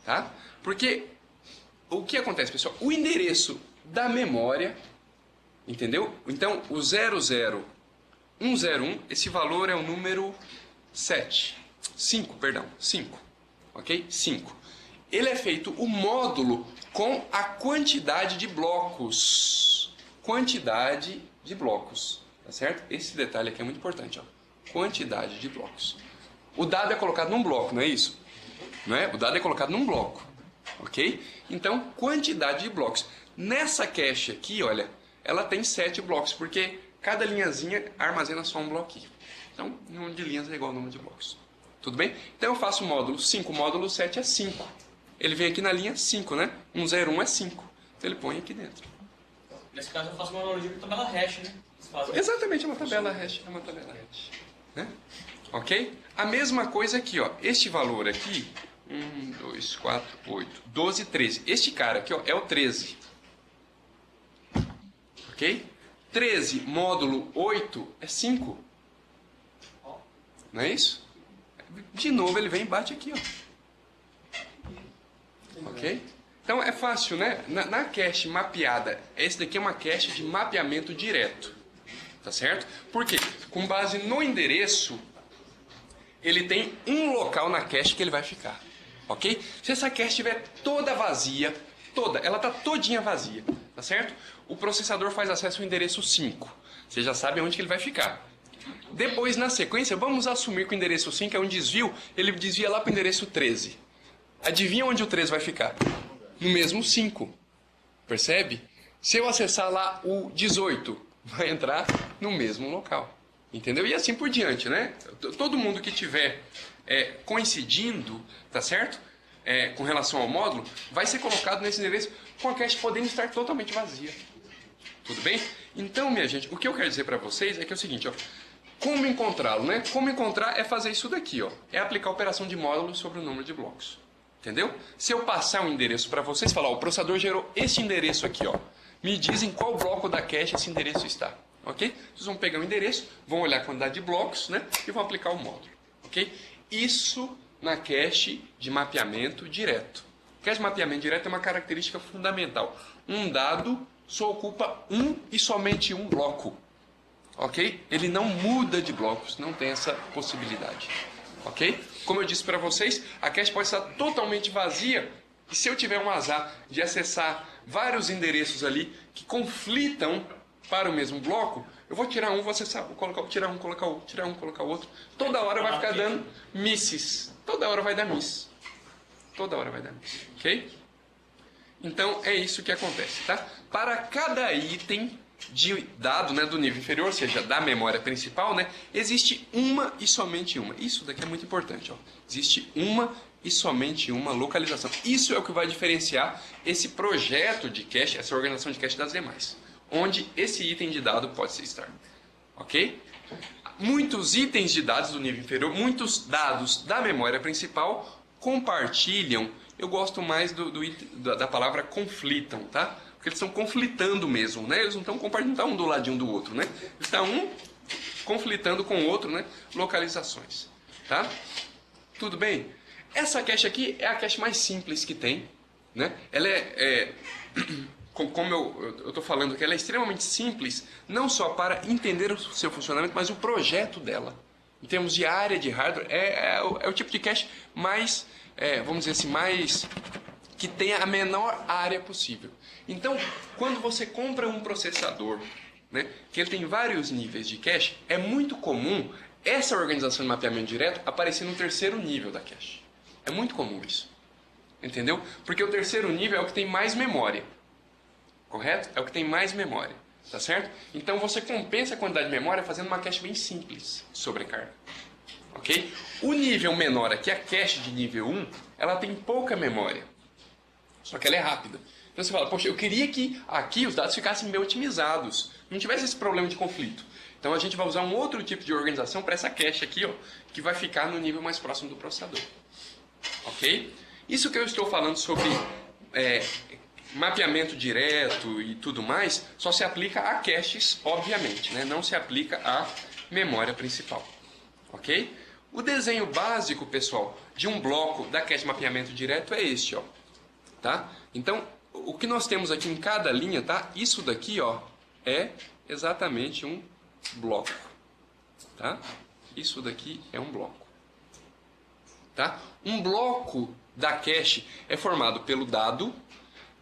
Tá? Porque o que acontece, pessoal? O endereço da memória, entendeu? Então, o 00101, esse valor é o número 5, perdão, 5, ok? 5. Ele é feito o módulo com a quantidade de blocos. Quantidade de blocos, tá certo? Esse detalhe aqui é muito importante, ó. Quantidade de blocos. O dado é colocado num bloco, não é isso? Não é? O dado é colocado num bloco, ok? Então, quantidade de blocos. Nessa cache aqui, olha, ela tem 7 blocos, porque cada linhazinha armazena só um bloquinho. Então, o número de linhas é igual ao número de blocos. Tudo bem? Então eu faço o módulo 5, o módulo 7 é 5. Ele vem aqui na linha 5, né? 101 é 5. Então ele põe aqui dentro. Nesse caso eu faço uma analogia com tabela hash, né? Exatamente, é uma tabela hash. Né? Ok? A mesma coisa aqui, ó. Este valor aqui, 1, 2, 4, 8, 12, 13. Este cara aqui, ó, é o 13. Ok? 13 módulo 8 é 5. Não é isso? De novo ele vem e bate aqui, ó. Ok? Então é fácil, né? Na cache mapeada, esse daqui é uma cache de mapeamento direto. Tá certo? Por quê? Com base no endereço, ele tem um local na cache que ele vai ficar. Ok? Se essa cache estiver toda vazia, ela está todinha vazia, tá certo? O processador faz acesso ao endereço 5. Você já sabe onde que ele vai ficar. Depois, na sequência, vamos assumir que o endereço 5 é um desvio, ele desvia lá para o endereço 13. Adivinha onde o 13 vai ficar? No mesmo 5. Percebe? Se eu acessar lá o 18, vai entrar no mesmo local. Entendeu? E assim por diante, né? Todo mundo que tiver coincidindo, tá certo? Com relação ao módulo, vai ser colocado nesse endereço com a cache podendo estar totalmente vazia. Tudo bem? Então, minha gente, o que eu quero dizer para vocês é que é o seguinte, ó. Como encontrá-lo, né? Como encontrar é fazer isso daqui, ó. É aplicar a operação de módulo sobre o número de blocos. Entendeu? Se eu passar um endereço para vocês, falar, ó, o processador gerou esse endereço aqui, ó. Me dizem qual bloco da cache esse endereço está. Ok? Vocês vão pegar o endereço, vão olhar a quantidade de blocos, né? E vão aplicar o módulo. Ok? Isso na cache de mapeamento direto. Cache de mapeamento direto é uma característica fundamental. Um dado só ocupa um e somente um bloco. Ok? Ele não muda de blocos, não tem essa possibilidade. Ok? Como eu disse para vocês, a cache pode estar totalmente vazia E se eu tiver um azar de acessar vários endereços ali que conflitam para o mesmo bloco, eu vou tirar um, vou acessar, vou colocar, tirar um, colocar outro, tirar um, colocar outro. Toda hora vai ficar dando misses. Toda hora vai dar miss. Toda hora vai dar miss. Ok? Então é isso que acontece, tá? Para cada item de dado, né, do nível inferior, ou seja, da memória principal, né, existe uma e somente uma. Isso daqui é muito importante, ó. Existe uma e somente uma localização. Isso é o que vai diferenciar esse projeto de cache, essa organização de cache das demais, onde esse item de dado pode estar. Ok? Muitos itens de dados do nível inferior, muitos dados da memória principal compartilham. Eu gosto mais da palavra conflitam, tá? Porque eles estão conflitando mesmo, né? Eles não estão compartilhando, não estão um do ladinho do outro, né? Eles estão um conflitando com o outro, né? Localizações, tá? Tudo bem? Essa cache aqui é a cache mais simples que tem, né? Ela como eu estou falando que ela é extremamente simples, não só para entender o seu funcionamento, mas o projeto dela. Em termos de área de hardware, é o tipo de cache mais, vamos dizer assim, mais que tenha a menor área possível. Então, quando você compra um processador, né, que ele tem vários níveis de cache, é muito comum essa organização de mapeamento direto aparecer no terceiro nível da cache. É muito comum isso. Entendeu? Porque o terceiro nível é o que tem mais memória. Correto? É o que tem mais memória. Tá certo? Então você compensa a quantidade de memória fazendo uma cache bem simples de sobrecarga. Ok? O nível menor aqui, a cache de nível 1, ela tem pouca memória. Só que ela é rápida. Então você fala, poxa, eu queria que aqui os dados ficassem bem otimizados. Não tivesse esse problema de conflito. Então a gente vai usar um outro tipo de organização para essa cache aqui, ó, que vai ficar no nível mais próximo do processador. Ok? Isso que eu estou falando sobre mapeamento direto e tudo mais, só se aplica a caches, obviamente, né? Não se aplica à memória principal. Ok? O desenho básico, pessoal, de um bloco da cache de mapeamento direto é este, ó. Tá? Então, o que nós temos aqui em cada linha, tá? Isso daqui, ó, é exatamente um bloco. Tá? Isso daqui é um bloco. Tá? Um bloco da cache é formado pelo dado,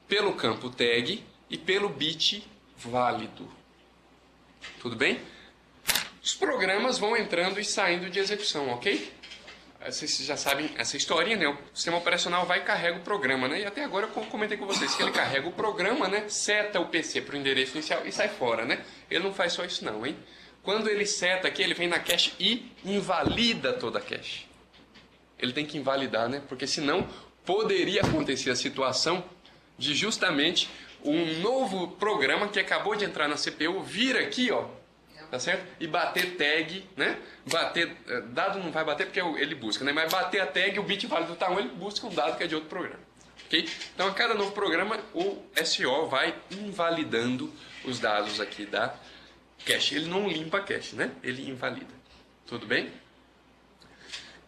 pelo campo tag e pelo bit válido. Tudo bem? Os programas vão entrando e saindo de execução, ok? Vocês já sabem essa historinha, né? O sistema operacional vai e carrega o programa, né? E até agora eu comentei com vocês que ele carrega o programa, né? Seta o PC para o endereço inicial e sai fora, né? Ele não faz só isso não, hein? Quando ele seta aqui, ele vem na cache e invalida toda a cache. Ele tem que invalidar, né? Porque senão poderia acontecer a situação de justamente um novo programa que acabou de entrar na CPU vir aqui, ó, tá certo? E bater tag, né? Dado não vai bater porque ele busca, né? Mas bater a tag, o bit válido tá 1, ele busca um dado que é de outro programa. Ok? Então a cada novo programa o SO vai invalidando os dados aqui da cache. Ele não limpa a cache, né? Ele invalida. Tudo bem?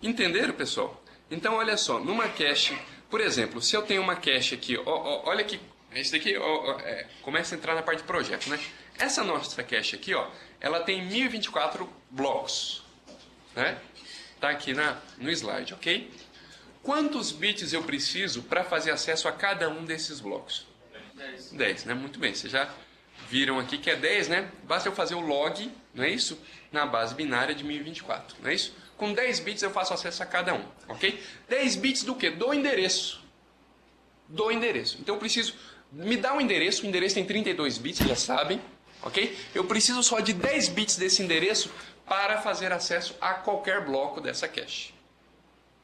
Entenderam, pessoal? Então, olha só, numa cache, por exemplo, se eu tenho uma cache aqui, olha aqui, esse daqui começa a entrar na parte de projeto, né? Essa nossa cache aqui, ó, ela tem 1024 blocos, né? Tá aqui no slide, ok? Quantos bits eu preciso para fazer acesso a cada um desses blocos? 10, né? Muito bem, vocês já viram aqui que é 10, né? Basta eu fazer o log, não é isso? Na base binária de 1024, não é isso? Com 10 bits eu faço acesso a cada um, ok? 10 bits do quê? Do endereço. Do endereço. Então eu preciso... Me dá um endereço, o endereço tem 32 bits, já sabem, ok? Eu preciso só de 10 bits desse endereço para fazer acesso a qualquer bloco dessa cache.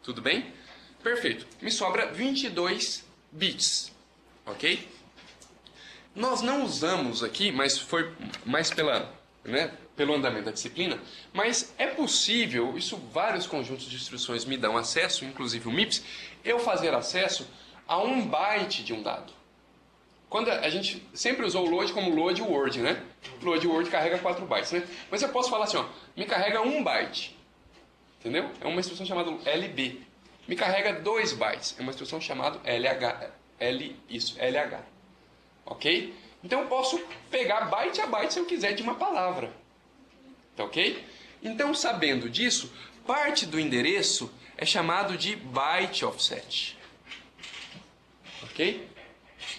Tudo bem? Perfeito. Me sobra 22 bits, ok? Nós não usamos aqui, mas foi mais pelo andamento da disciplina, mas é possível, isso vários conjuntos de instruções me dão acesso, inclusive o MIPS, eu fazer acesso a 1 byte de um dado. Quando a gente sempre usou o load como load word, né? Load word carrega 4 bytes, né? Mas eu posso falar assim, ó, me carrega 1 byte, entendeu? É uma instrução chamada LB. Me carrega 2 bytes, é uma instrução chamada LH, ok? Então eu posso pegar byte a byte se eu quiser de uma palavra, tá ok? Então, sabendo disso, parte do endereço é chamado de byte offset. ok?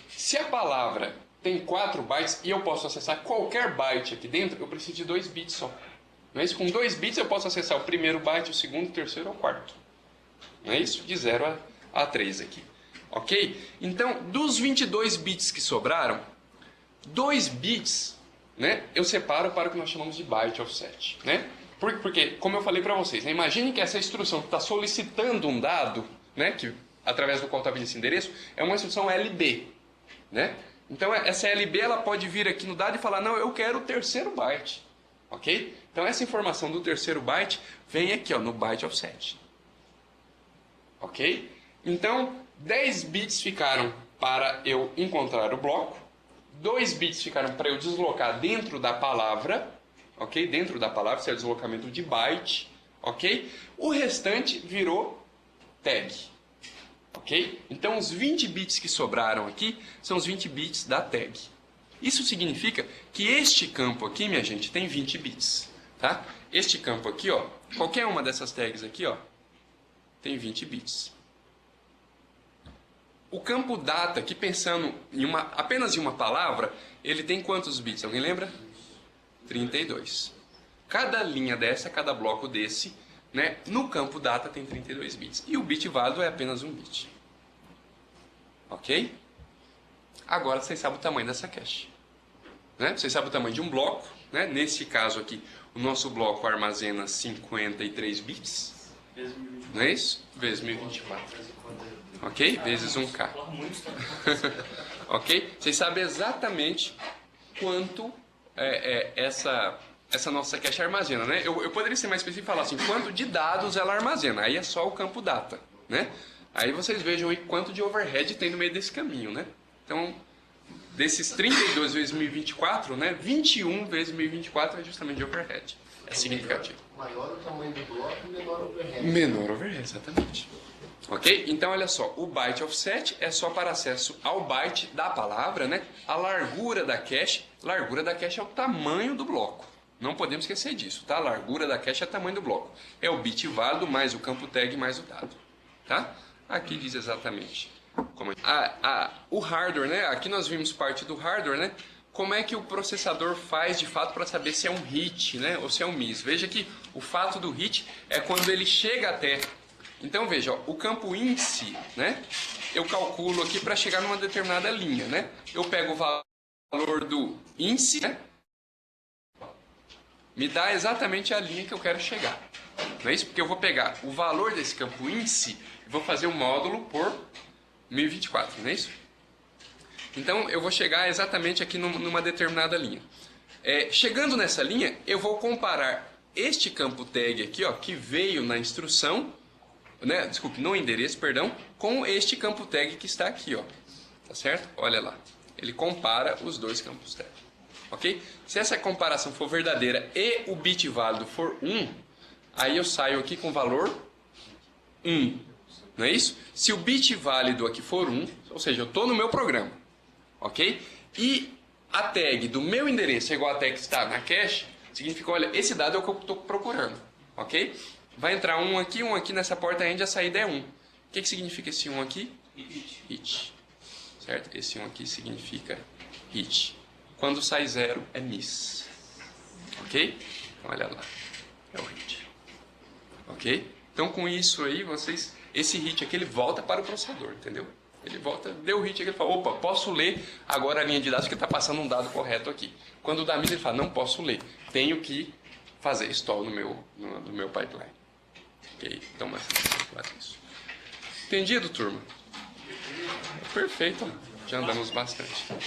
Se a palavra tem 4 bytes e eu posso acessar qualquer byte aqui dentro, eu preciso de 2 bits só. Não é isso? Com 2 bits eu posso acessar o primeiro byte, o segundo, o terceiro ou o quarto. Não é isso? De 0 a 3 aqui. Ok? Então, dos 22 bits que sobraram, 2 bits, né, eu separo para o que nós chamamos de byte offset. Né? Porque, como eu falei para vocês, né, imagine que essa instrução que está solicitando um dado, né, que, através do qual está vindo esse endereço, é uma instrução LB. Né? Então, essa LB ela pode vir aqui no dado e falar, não, eu quero o terceiro byte. Ok? Então, essa informação do terceiro byte vem aqui ó, no byte offset. Ok? Então, 10 bits ficaram para eu encontrar o bloco, 2 bits ficaram para eu deslocar dentro da palavra, ok? Dentro da palavra, isso é o deslocamento de byte, ok? O restante virou tag, ok? Então, os 20 bits que sobraram aqui são os 20 bits da tag. Isso significa que este campo aqui, minha gente, tem 20 bits, tá? Este campo aqui, ó, qualquer uma dessas tags aqui, ó, tem 20 bits. O campo data, aqui pensando em apenas em uma palavra, ele tem quantos bits? Alguém lembra? 32. Cada linha dessa, cada bloco desse, né, no campo data tem 32 bits. E o bit válido é apenas um bit. Ok? Agora vocês sabem o tamanho dessa cache. Né? Vocês sabem o tamanho de um bloco. Né? Nesse caso aqui, o nosso bloco armazena 53 bits. Não é isso? Vezes 1024. Ok? Vezes 1K. Ok? Vocês sabem exatamente quanto essa nossa cache armazena, né? Eu poderia ser mais específico e falar assim, quanto de dados ela armazena. Aí é só o campo data, né? Aí vocês vejam aí quanto de overhead tem no meio desse caminho, né? Então, desses 32 vezes 1024, né? 21 vezes 1024 é justamente de overhead. É significativo. Maior o tamanho do bloco, menor o overhead. Menor overhead, exatamente. Ok? Então, olha só, o byte offset é só para acesso ao byte da palavra, né? A largura da cache é o tamanho do bloco. Não podemos esquecer disso, tá? A largura da cache é o tamanho do bloco. É o bit válido mais o campo tag mais o dado, tá? Aqui diz exatamente como o hardware, né? Aqui nós vimos parte do hardware, né? Como é que o processador faz de fato para saber se é um hit, né? Ou se é um miss. Veja que o fato do hit é quando ele chega até. Então veja, ó, o campo índice, né? Eu calculo aqui para chegar numa determinada linha, né? Eu pego o valor do índice, né? Me dá exatamente a linha que eu quero chegar. Não é isso? Porque eu vou pegar o valor desse campo índice e vou fazer o módulo por 1024, não é isso? Então eu vou chegar exatamente aqui numa determinada linha. Chegando nessa linha, eu vou comparar este campo tag aqui, ó, que veio na instrução, né? Desculpe, no endereço, perdão, com este campo tag que está aqui, ó. Tá certo? Olha lá. Ele compara os dois campos tag. Ok? Se essa comparação for verdadeira e o bit válido for 1, aí eu saio aqui com o valor 1. Não é isso? Se o bit válido aqui for 1, ou seja, eu estou no meu programa. Ok? E a tag do meu endereço é igual a tag que está na cache, significa, olha, esse dado é o que eu estou procurando. Ok? Vai entrar um aqui nessa porta end, a saída é 1. O que significa esse 1 aqui? Hit. Certo? Esse 1 aqui significa hit. Quando sai 0 é miss. Ok? Então, olha lá. É o hit. Ok? Então com isso aí, esse hit aqui ele volta para o processador, entendeu? Ele volta, deu o hit aqui, ele fala, opa, posso ler agora a linha de dados que está passando um dado correto aqui. Quando dá miss, ele fala, não posso ler. Tenho que fazer stall no meu pipeline. Ok? Então, mas isso. Entendido, turma? Perfeito. Já andamos bastante.